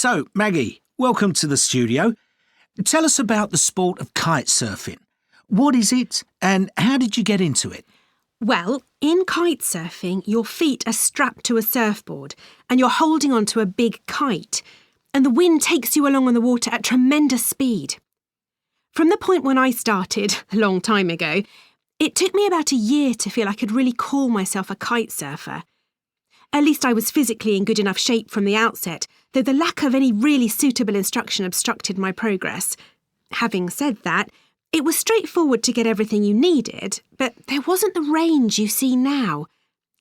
So, Maggie, welcome to the studio. Tell us about the sport of kite surfing. What is it and how did you get into it? Well, in kite surfing, your feet are strapped to a surfboard and you're holding onto a big kite, and the wind takes you along on the water at tremendous speed. From the point when I started, a long time ago, it took me about a year to feel I could really call myself a kite surfer. At least I was physically in good enough shape from the outset, though the lack of any really suitable instruction obstructed my progress. Having said that, it was straightforward to get everything you needed, but there wasn't the range you see now.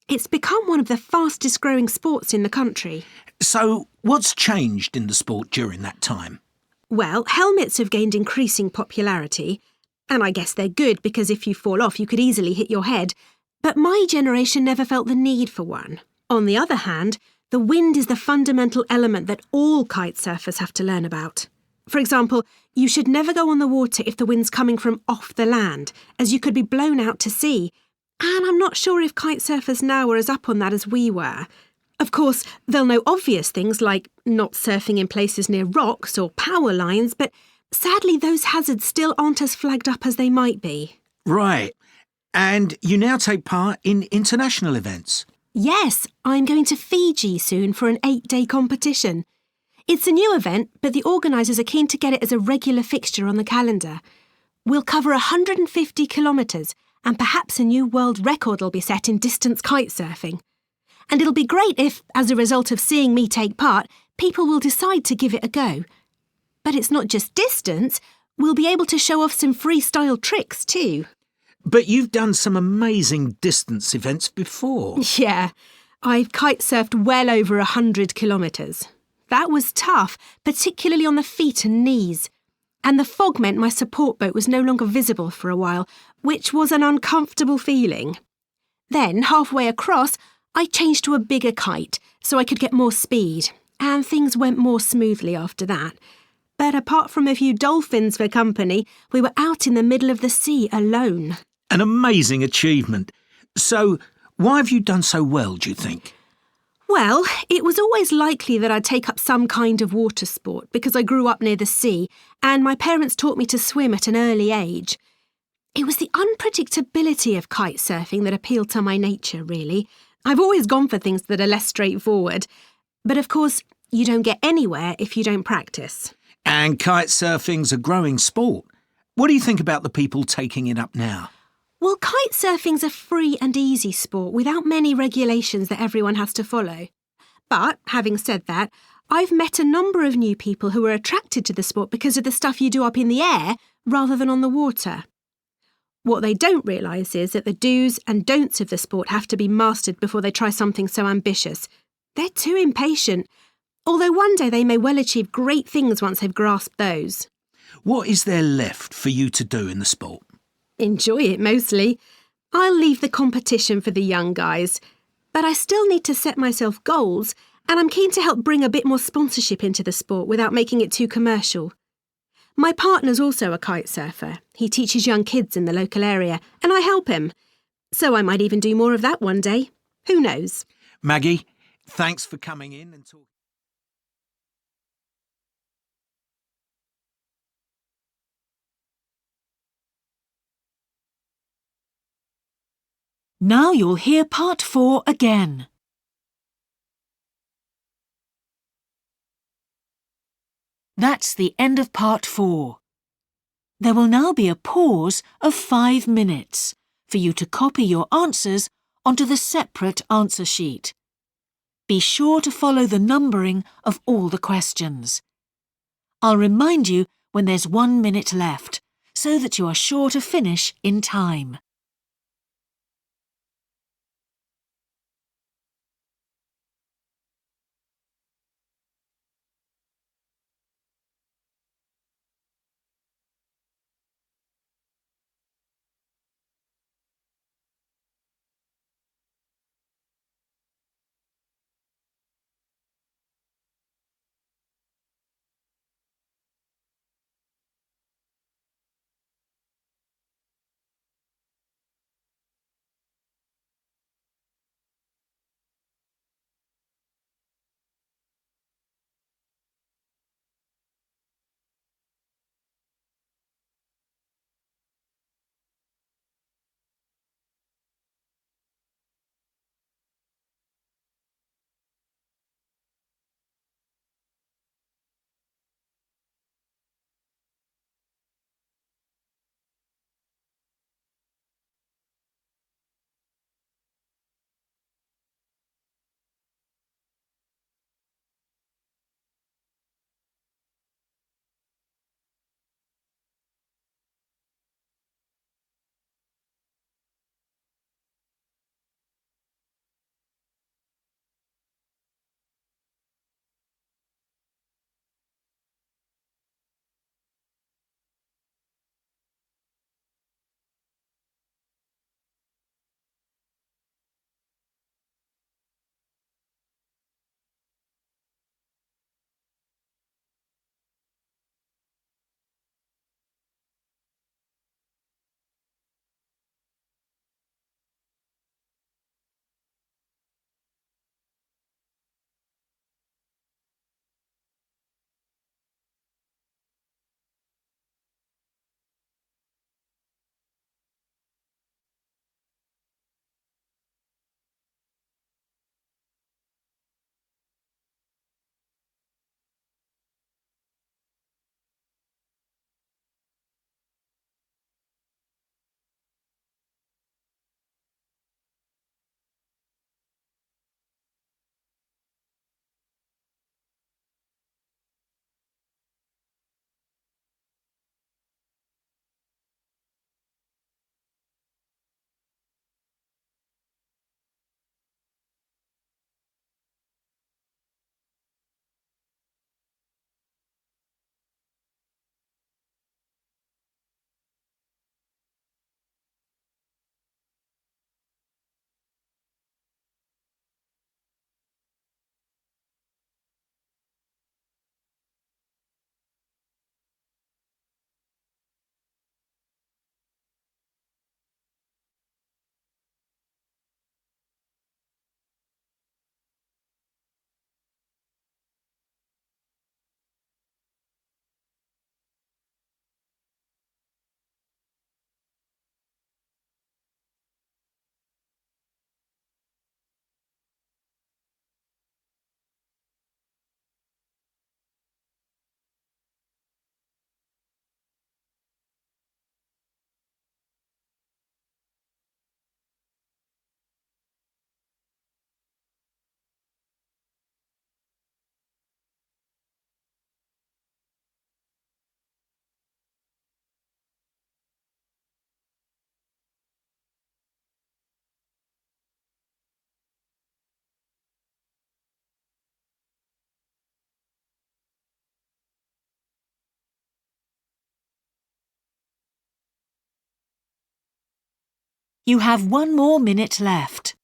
It's become one of the fastest growing sports in the country. So, what's changed in the sport during that time? Well, helmets have gained increasing popularity, and I guess they're good because if you fall off you could easily hit your head, but my generation never felt the need for one. On the other hand, the wind is the fundamental element that all kite surfers have to learn about. For example, you should never go on the water if the wind's coming from off the land, as you could be blown out to sea. And I'm not sure if kite surfers now are as up on that as we were. Of course, they'll know obvious things like not surfing in places near rocks or power lines, but sadly those hazards still aren't as flagged up as they might be. Right. And you now take part in international events. Yes, I'm going to Fiji soon for an 8-day competition. It's a new event, but the organisers are keen to get it as a regular fixture on the calendar. We'll cover 150 kilometres, and perhaps a new world record will be set in distance kite surfing. And it'll be great if, as a result of seeing me take part, people will decide to give it a go. But it's not just distance, we'll be able to show off some freestyle tricks too. But you've done some amazing distance events before. Yeah, I've kite surfed well over 100 kilometres. That was tough, particularly on the feet and knees. And the fog meant my support boat was no longer visible for a while, which was an uncomfortable feeling. Then, halfway across, I changed to a bigger kite so I could get more speed, and things went more smoothly after that. But apart from a few dolphins for company, we were out in the middle of the sea alone. An amazing achievement. So, why have you done so well, do you think? Well, it was always likely that I'd take up some kind of water sport because I grew up near the sea and my parents taught me to swim at an early age. It was the unpredictability of kite surfing that appealed to my nature, really. I've always gone for things that are less straightforward. But of course, you don't get anywhere if you don't practice. And kite surfing's a growing sport. What do you think about the people taking it up now? Well, kite surfing's a free and easy sport without many regulations that everyone has to follow. But, having said that, I've met a number of new people who are attracted to the sport because of the stuff you do up in the air rather than on the water. What they don't realise is that the do's and don'ts of the sport have to be mastered before they try something so ambitious. They're too impatient, although one day they may well achieve great things once they've grasped those. What is there left for you to do in the sport? Enjoy it mostly. I'll leave the competition for the young guys, but I still need to set myself goals, and I'm keen to help bring a bit more sponsorship into the sport without making it too commercial. My partner's also a kite surfer. He teaches young kids in the local area, and I help him. So I might even do more of that one day. Who knows? Maggie, thanks for coming in and talking. Now you'll hear part 4 again. That's the end of part 4. There will now be a pause of 5 minutes for you to copy your answers onto the separate answer sheet. Be sure to follow the numbering of all the questions. I'll remind you when there's 1 minute left, so that you are sure to finish in time. You have 1 more minute left.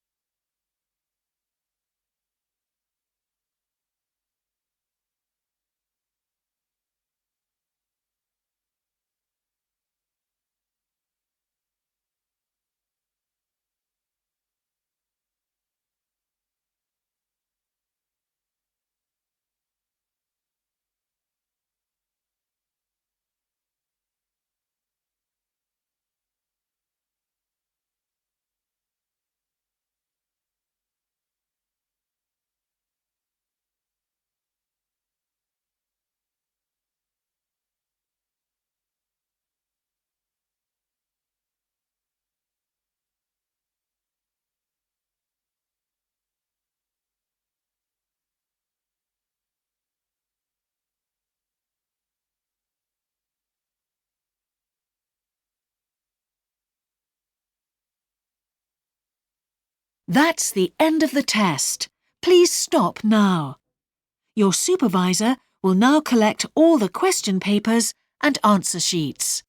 That's the end of the test. Please stop now. Your supervisor will now collect all the question papers and answer sheets.